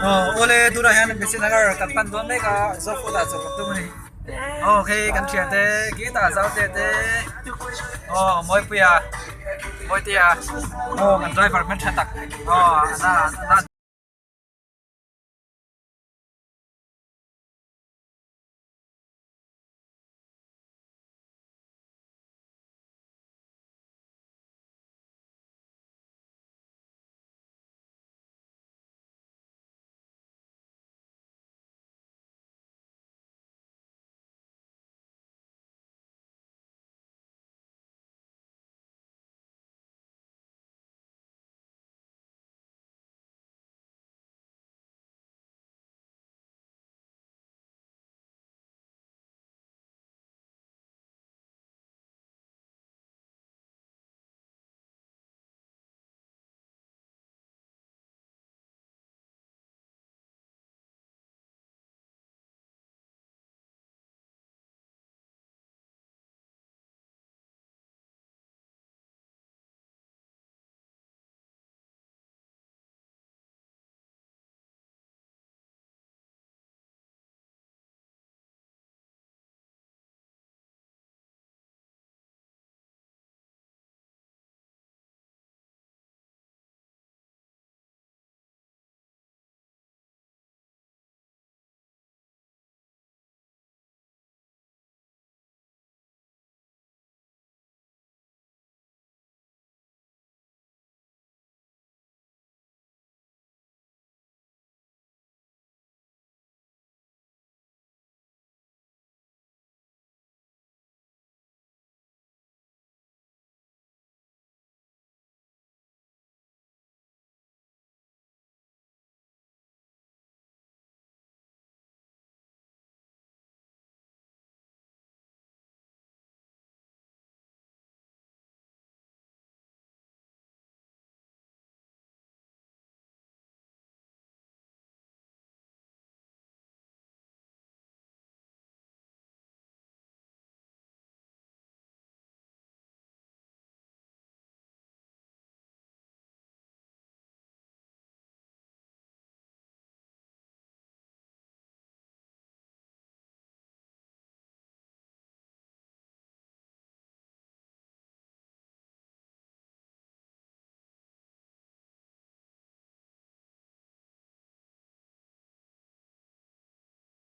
ole tu ra han besi nagar kan pan don me ka zo fu da zo tu ni okay kan thian te ki ta zau te moi pia moi tia kan driver men thatak na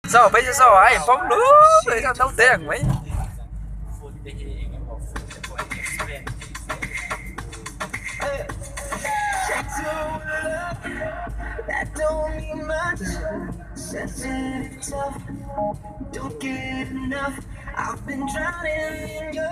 sao bây giờ sao ai bóng nước rồi sao đâu tiền mấy that don't mean much. Sensitive, tough, don't get enough. I've been drowning in your.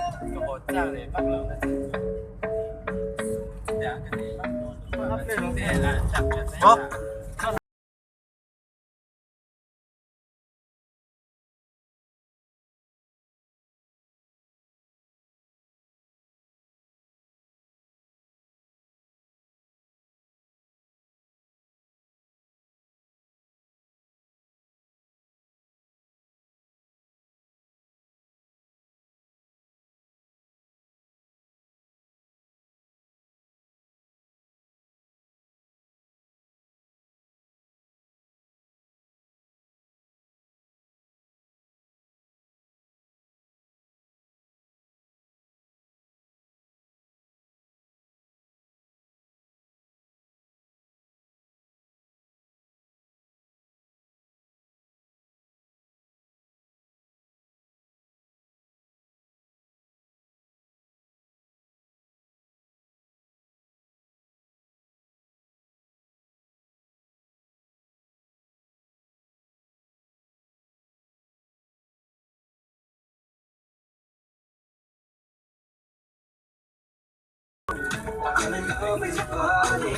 I'm in love with your body.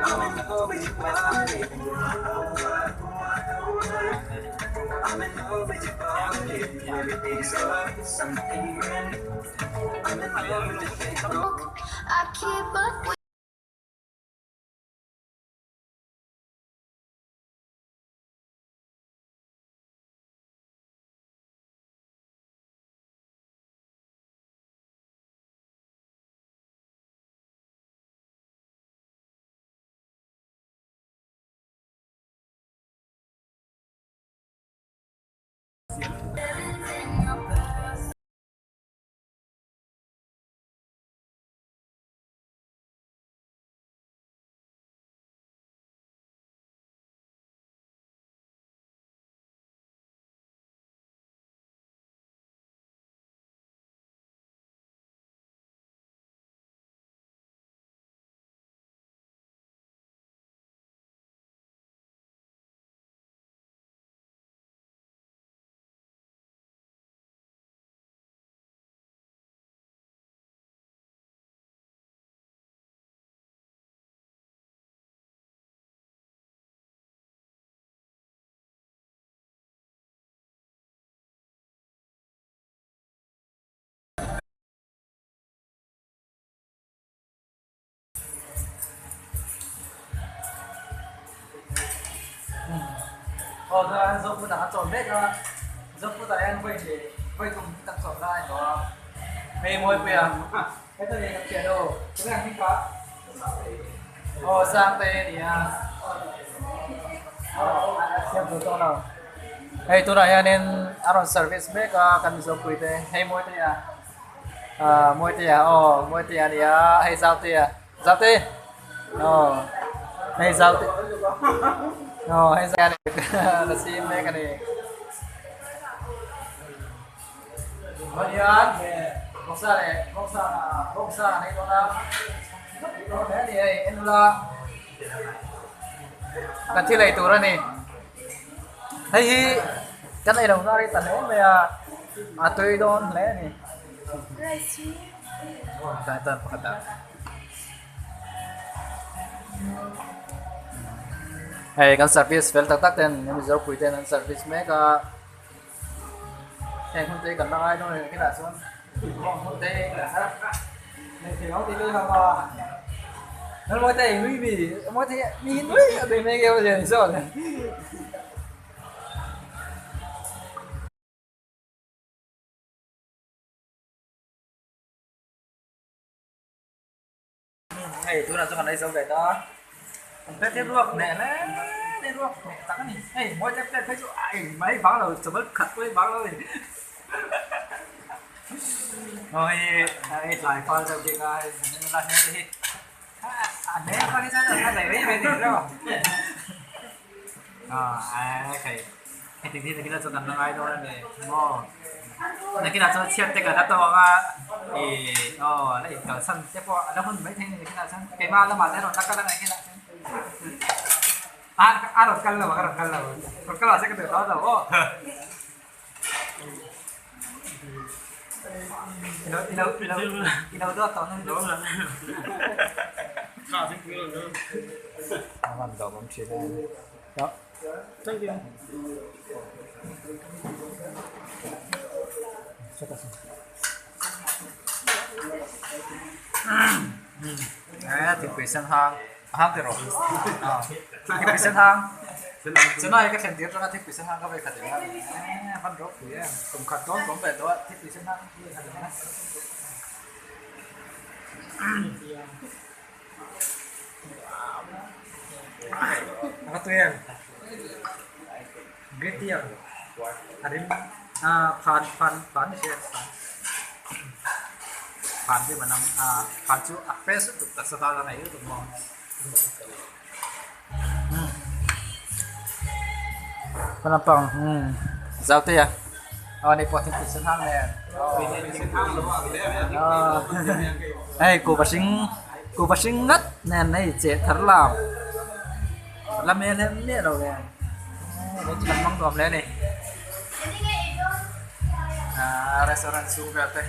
I'm in love with your body. I'm in love with your body. Every day's like something brand new. I'm in love with your face. I keep up with Rồi anh giúp phụ đã trộn bếp rồi, giúp phụ đã em quay cùng tập trộn ra anh có mê môi bìa cái tôi này chuyện đồ cái này không có sang tê thì xem tụi tôi nào hey tôi này nên aron service bếp cần giúp quỳ tê hay môi tê môi tê môi tê đi hay giao tê hay giao tê hay ra này là xin mấy cái này bao nhiêu ăn không sao này không sao này con bé đi em lo cần thi lấy tủ ra này hay cái này đồng ra đi tận đấy mà tôi đón lấy này tại tận phát đạt hey kan service fel tak tak ten em zo kui ten service me ka em không thấy cần ai đâu cái là xuống không thấy này thì nó thì bây giờ mà nó mới thấy nguy vì mới thấy nhìn nguy ở bên này kêu gì sao này hey tôi làm cho bạn đây xong vậy đó tết ruột nè tết ruột nè tặng cái này hey mỗi tết thấy chỗ ai mấy bán rồi chụp bớt khật với bán rồi rồi ai lại con rồi thì ai là thế đi nếu có cái sao là này mấy bên rồi cái thì kita cho tận ai đâu này ngon này kita cho chiết cái đó to thì lại cả sân tiếp qua nó hơn mấy thế này kita sân cái ba nó mà thế rồi tắc cái này kia rồi cân là sẽ cái điều đó rồi đâu đó tao nó đúng là khá thích cái rồi làm đầu bấm chuyện đó thank you thì quỷ sân hang thì rồi thì quỷ sân hang cho nói cái thành tiết đó là thiết bị sân hang có về khởi điểm văn rốt thì cùng khởi tốt cũng về đó thiết bị sân hang apa tuh ya gede ya ada pan sih pan dia mana pan itu apa sih tuh tersetar này itu mau Penampang, giao tê à? Đây có thêm sân hang này. Đây, cô bác sinh ngất nè này chết thật làm em nè rồi nè. Đây chỉ mong gồm lên này. Restoran Sugate.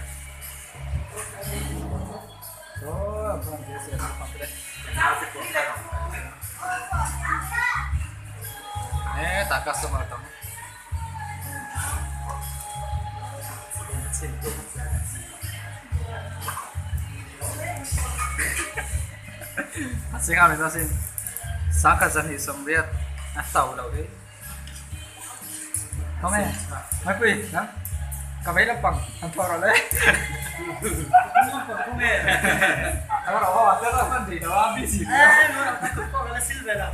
Bukan biasa apa deh. Tak customer tuh. Asing kami tuh sih. Sangka sih sembiat tahu đâu đấy. Không em, mấy quý, hả? Cà mấy lắm bằng, ăn thua rồi đấy. Không em. Đó là rất là phân gì đó, bị gì đó. Nó là silver đó.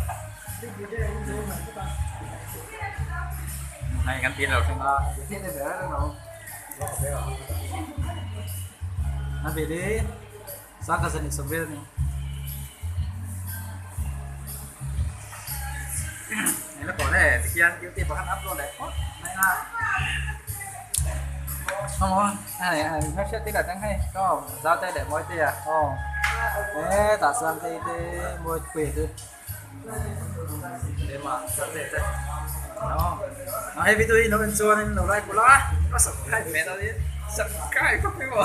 này gắn tiền rồi xem là tiền này nữa đâu nó về đi sáng cái gì sớm về này nó có này thì kia tiêu tiền vào khăn áp luôn đấy này là không này phát sẽ tí là tăng hay có giao tay để mỗi tiền thế ta sang đây để mỗi quỷ thôi để mà sắp để đấy đó hay vì tôi nó bên xưa nên nó lại của nó sắp cái mẹ tao đi sắp cái không biết mà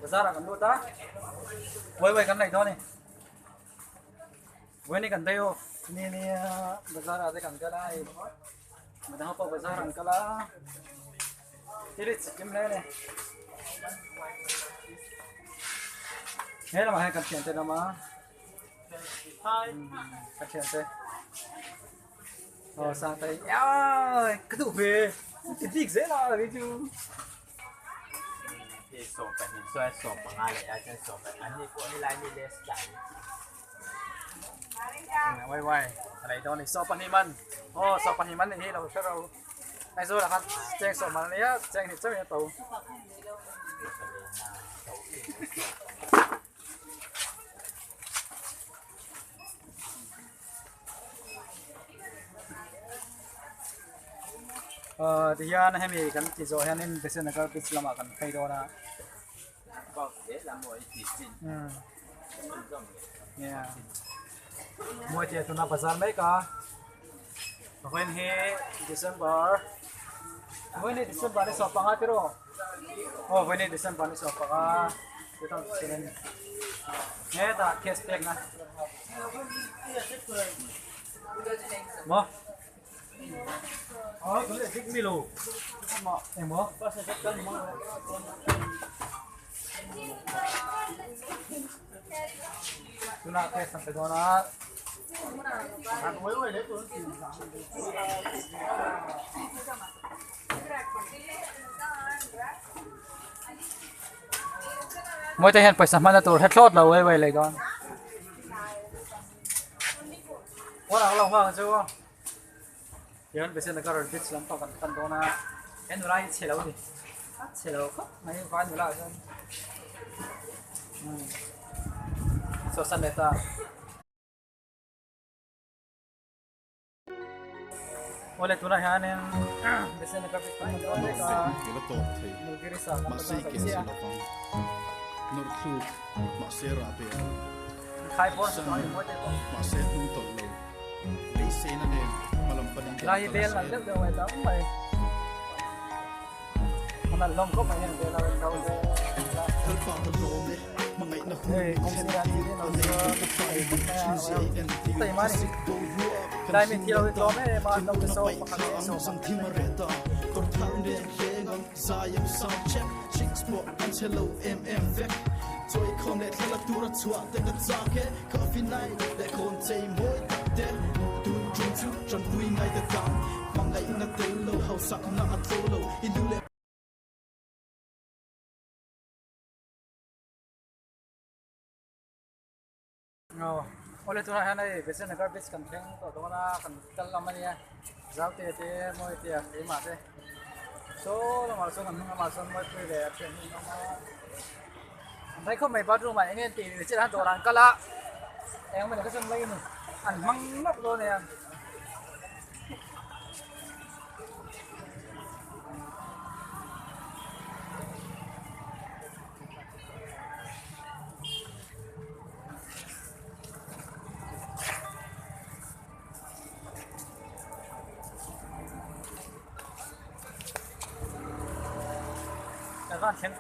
bazar là cần đua ta với cái này thôi này với này cần tây ô ini bazar ada kan kala madang pa bazar kan kala tirit kim le ne हे लमा है कच्चे ते लमा कच्चे ते sang tay ơi cái tụ về cái gì dễ là cái chứที่ส่งไปหินช่วยส่งมาง่ายเลยอาจจะส่งไปอันนี้พวกนี้ไลน์มีเลสใจ quay quay ở đây đó này so pan himan so pan himan nàyเราเราไอ้โซ่ละครับแจ้งส่งมาเนี่ยแจ้งที่เจ้าเนี่ยตัวที่ยานให้มีกันที่โซ่ให้นี่เป็นสิ่งที่พิจารณากันใครโดนนะ ก็เอ๊ะละมวยติดจิน เนี่ยมวยเทียตุนาภาษาไม่ก็เว้นเฮดิเซมเบอร์เว้นเฮดิเซมเบอร์นี่สอบปังอ่ะพี่รู้เว้นเฮดิเซมเบอร์นี่สอบปังอ่ะที่ต้องเซ็นเนี่ยแต่เคสเต็กนะมั้งก็เลยทิ้งไม่รู้มั้งเอ็มมั้งก็เซ็นกันมั้งตุนาเคสสัมผัสนะมวยจะเห็นไปสัมพันธ์ตัวแททอดเราไว้เลยก่อนว่าเราว่ากันใช่ไหมเดี๋ยวไปเซ็นแล้วก็เราพิจารณากันกันตัวนะเห็นอะไรเฉลาดิเฉลาก็ไม่ฟังอยู่แล้วใช่ไหมsosan beta oleh tu lah yang biasanya kapit kan mereka negeri sana masih kisah lapang nurut masih rapi khai pon sekali macam tu masih untuk lo lisi nanti malam paling lahi bel nanti dah awak tahu mai mana lom kau mai yang bel awak tahu terpang terlom công ty anh đi nó tay mà đi đây mình thiêu cái tôm ấy mà đâu cái sâu mà cái sâu sang thiên mà rẻ ta còn thằng đi về ngon sai em sao check chick sport anh hello em vek tôi không để theo tu ra chua tên cái sao cái coffee night để con chơi mối để tu chung chung trong vui ngày để tao mang lại nó tới lâu hậu sắc nó ăn lâu ilu le oleh tu lah ni biasanya negara bis kan teng tu tu mana kan dalam ni ya jauh te moi te ini macam so lama so kan lama so moi tu le apa ni nama mereka kau mai baru mai ini ti cerita orang kala yang mana kesan lagi ni an mangap tu ni kan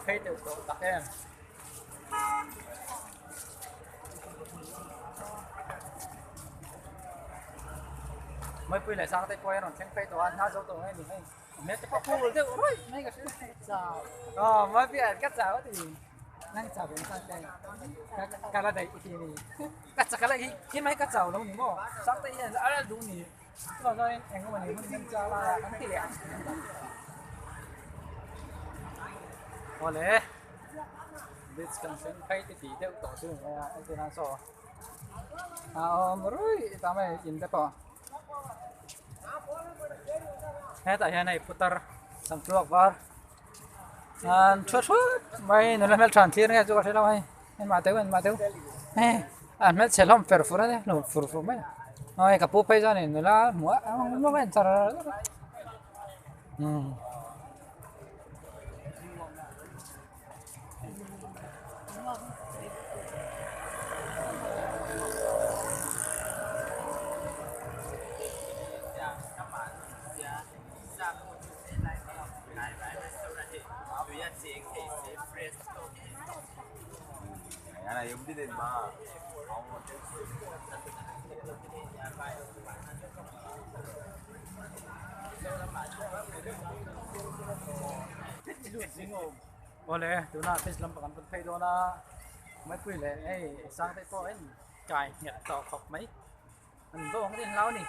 thấy được đặt em mới quay lại sang tay quay nó xem thấyตัวน่าจะตัวให้นี่ให้เม็ดจะพอพูดเดี๋ยวโอ้ยไม่ก็ใช่จ้าmới biết cắtจ้าว่าที่นั่งจ้าเป็นข้างใจการอะไรอีกทีนี่กัดจ้าอะไรที่ไม่กัดจ้าแล้วนี่มั้งสักแต่ยังอะไรดูนี่ก็ก็เองก็มันนี่มันจ้าละมันที่เหลือ พอเลยบิสกันเซนไพ่ที่ตีเที่ยวต่อสู้ไอ้ที่นั่นโซ่เอารุ่ยทำไมอินเตอร์ป่ะเฮ้ยแต่เฮ้ยในพุทธร์สัมผัสว่าชัวร์ไม่นั่นแหละเมลทรานที่เนี่ยจูก็ใช่แล้วไอ้มาเต๋อเฮ้ยอันเมลเชลล์เฟอร์ฟูร์เนี่ยหนูฟูร์ไหมไอ้กับปุ๊บไปจานนี่นั่นแหละหัวมันไม่ใช่อะไรยังไม่ได้มาโอ้เลยดูนะเป็นลำบากกันไปดูนะไม่คุยเลยไอ้สร้างไปพอเอ็นจ่ายเงินต่อขอบไหมมันโดนที่เรานี่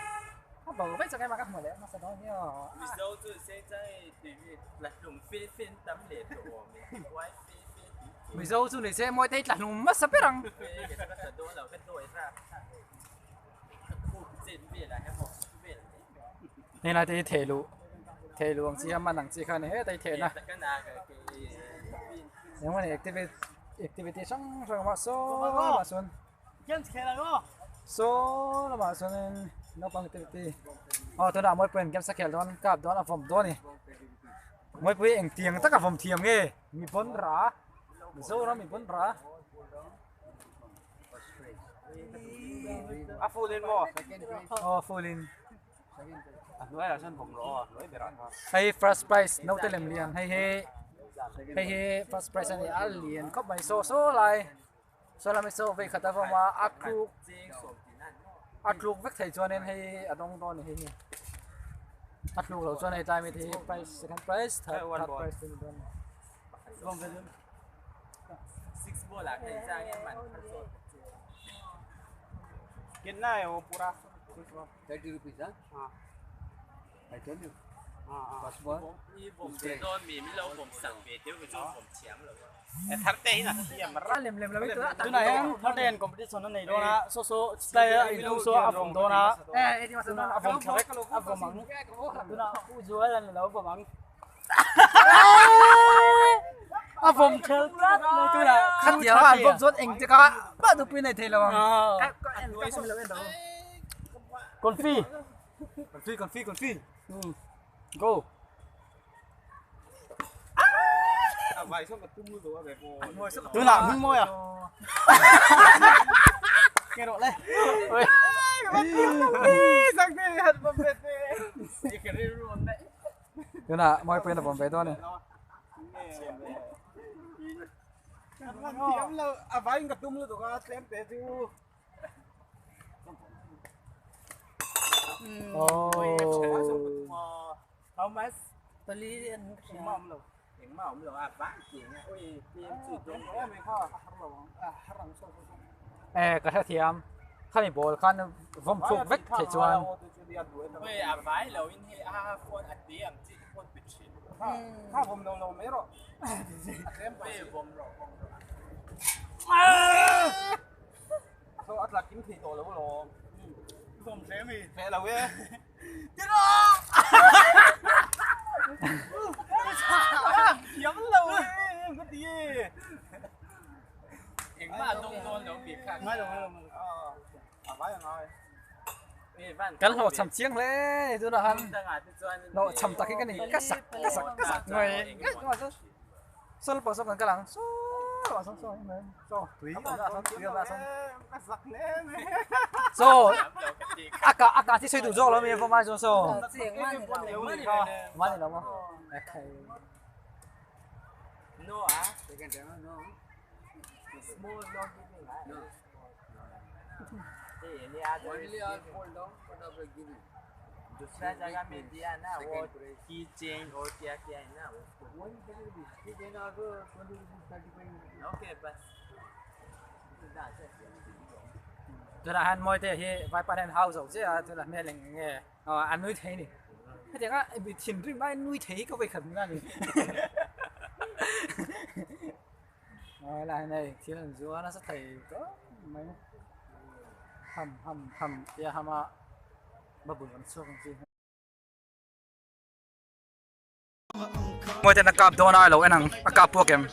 เขาบอกว่าจะไงมากันหมดแล้วมาสนองเนี่ย วิศวกร现在对面来用菲律宾当脸的我们歪菲律宾 vì dâu chú này xe mỗi tay là lùng mất sắp biết rằng 菲律宾ก็ตัวเราเป็นตัวraพูดเจนเบียร์อะไรครับเบียร์ nên là thì thể lù ông chị em mà nặng chị khai này hết tay thể nè cái nào cái nếu mà này activity xong rồi mà số mà xuân số là mà xuân nó bằng activity tôi đã mới quên game sakel đó cặp đó là phòng đó này mới quên ảnh tiếng tất cả phòng thiềm nghe mi bốn rá số nó mi bốn rá full in more full in nói là sân phòng rõ nói về đó hay first prize nấu tên làm liền hay first prize này ăn liền có mấy số lại số là mấy số về khát vọng mà ăn lục vắt thầy cho nên hay ở trong đó này hay ăn lục rồi cho này tại vì thì prize second prize third prize thì đó không phải six ball là cái ra cái mặt cái này ô pura 30 rupees, huh? I told you. First ผมเจอโดนมีไม่รู้ผมสั่งเบียร์เดี๋ยวก็จะผมเฉียมเลยแต่ทักเต้น่ะเฉียมมา ra lem là mấy thứ Cái này em nó đèn competition này đó là số đây là in số áp phòng đó là đi mà nó áp phòng correct áp phòng mắng cái nào u dưới là nó vào mắng áp phòng chơi cái là khát nhiều à bông rốt anh chỉ có bao nhiêu pin này thì là cái xem là bên đó con phi còn phi go vài số vật tung rồi về cô tôi làm hưng môi à nghe độ lên sang đi hạt bom bệt đi cái đi luôn đấy cái nào mọi pin là bom bét đó này thiếm là vài cái tung rồi có xem thế chứ how much tôi lý anh mom rồi tiếng mom rồi vãi chuyện ôi tiền chỉ dùng đó mình kho cái thiam khăn bol khăn vòng phục vết thể chuan ôi vãi lâu in hay phone điểm chỉ phone bị chìm haผมลงไม่หรอกเต็มไปผมหรอกเขาอัดหลักกินถี่โตแล้วหรอผมเซมีแพ้เราเว้ยจิ๊ดอ่ะเขียวมันเลยก็ดีเอ็งมาตรงโดนเดี๋ยวบีบข้างไม่ลงไว้ยังไงcái lộ chầm chiêng lên tôi là hắn lộ chầm tắc cái này cắt sặc người số bảo số cần cái lằng số bảo số túi số akaที่ช่วยดูโจ้แล้วมีประมาณโซ่มาเลยแล้วมั้ง no ah Second time, no. small dog No. ini ada Only all fall down, but not beginning. दूसरा जगह में दिया ना वो की चेन और क्या क्या है ना One 30 rupees. He can also 20 rupees, 35 rupees. ओके बस tôi là hắn môi thế thì vài bạn hao dầu chứ tôi là mẹ lệnh nghe ăn nuôi thế này thế thì bị thiền riêng bay nuôi thế có phải khẩn ra này nói lại này khi lần chúa nó sẽ thấy có mấy hầm ya hama bà bùn xuống gì mỗi tên cặp đồ này lâu anh ăn cặp buộc em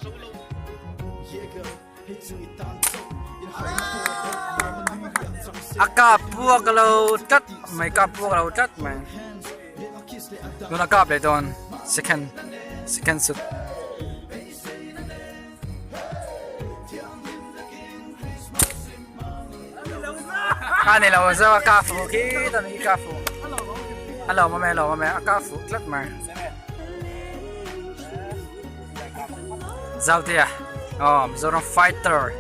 cặp buộc lâu chất mấy cặp buộc lâu chất mày nó cặp để đòn second suit này là giờ cà phê khi tao đi cà phê hello mẹ cà phê rất mà giao tia zone fighter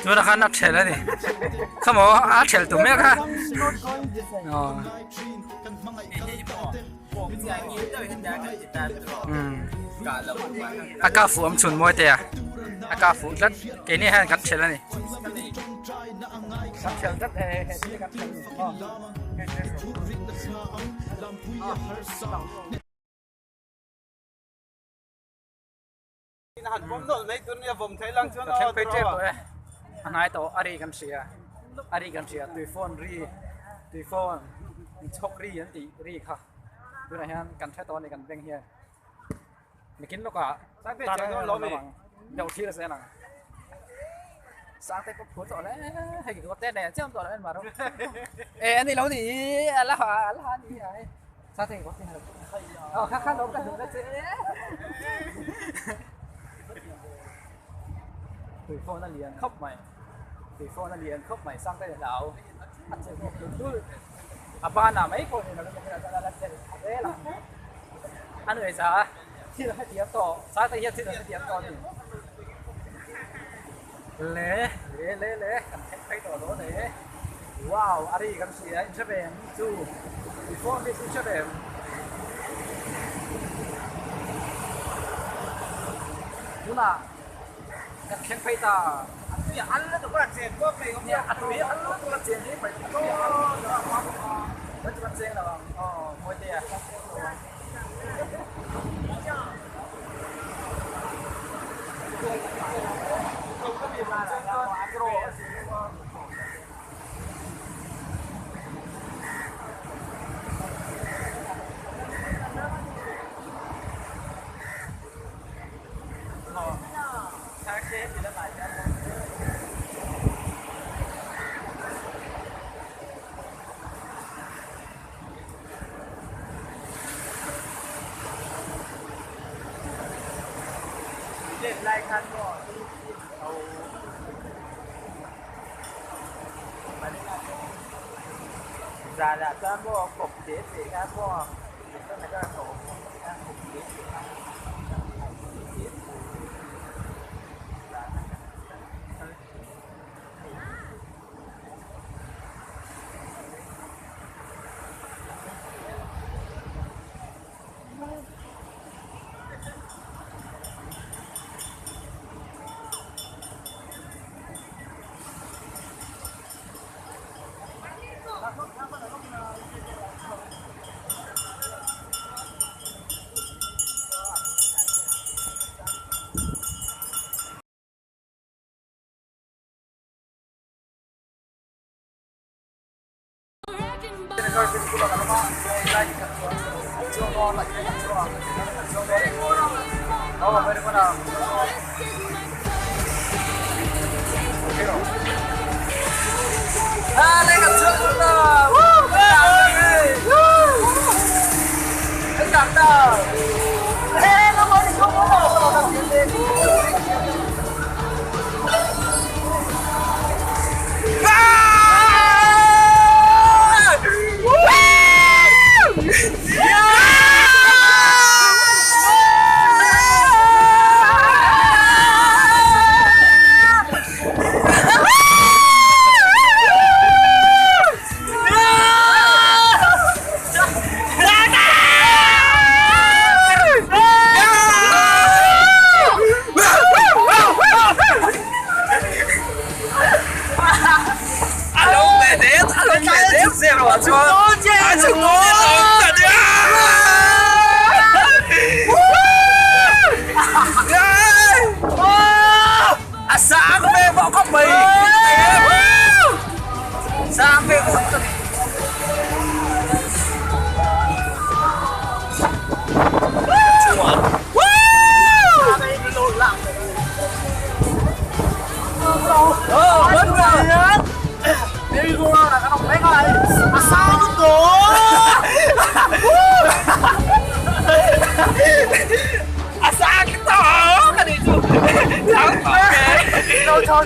chúng ta khăn nắp chèn đấy không có áo chèn tụi mẹ ha cà phê âm chuẩn môi tè cà phê rất cái này hay cắt chèn đấy cắt chèn rất hay cắt chèn hẳn bom nổ mấy tuần này bom thấy lăng cho nó phải chết rồi anh ấy tổ ariกันเสียตุยโฟนชกรีอันติรีค่ะดูหน่อยฮะกันแค่ตอนนี้กันเบ่งเฮียไม่กินแล้วก็ตั้งแต่เจอเราเดี๋ยวที่เราเสียหนังsáng tay có phun rồi đấy hay cái tên này chứ không rồi đấy mà đâu anh đi lâu thì là gì vậy sáng tay có tên là khác lâu cả đấy chứ tùy phone nó liền khóc mày sang tay đảo anh sẽ một thứ ba nào mấy con này là thế là anh người già thì là hai tiếng to sáng tay thì là hai tiếng to thì lẽ cảm thấy to đó đấy wow ari cảm thấy anh sẽ về chú before this sẽ về đúng là khen phải ta ya ăn nó có chuyện có mày không ya ăn nó có chuyện đấy phải có nó có chuyện là mỗi dia không có gì mà lại khăn rồi ra là ta mua cục chế thì ta mua cái này cái tổ cục chế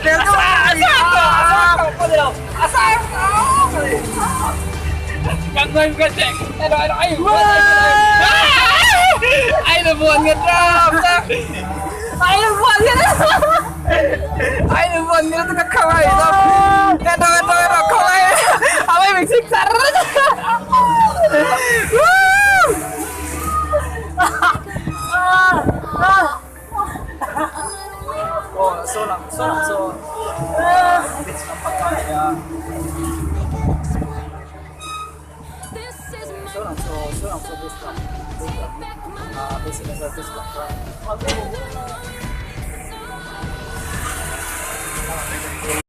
dia tu. Asal kau dia. Asal kau. Các ngươi bukan cek. Ai là buồn người ta. Ai là buồn người ta. Ai là buồn người ta không ai đâu. Cái đó không ai. Apa yang mixing sar. Oh, so. Habis nampak kan ya. So bis lah. Bis lah.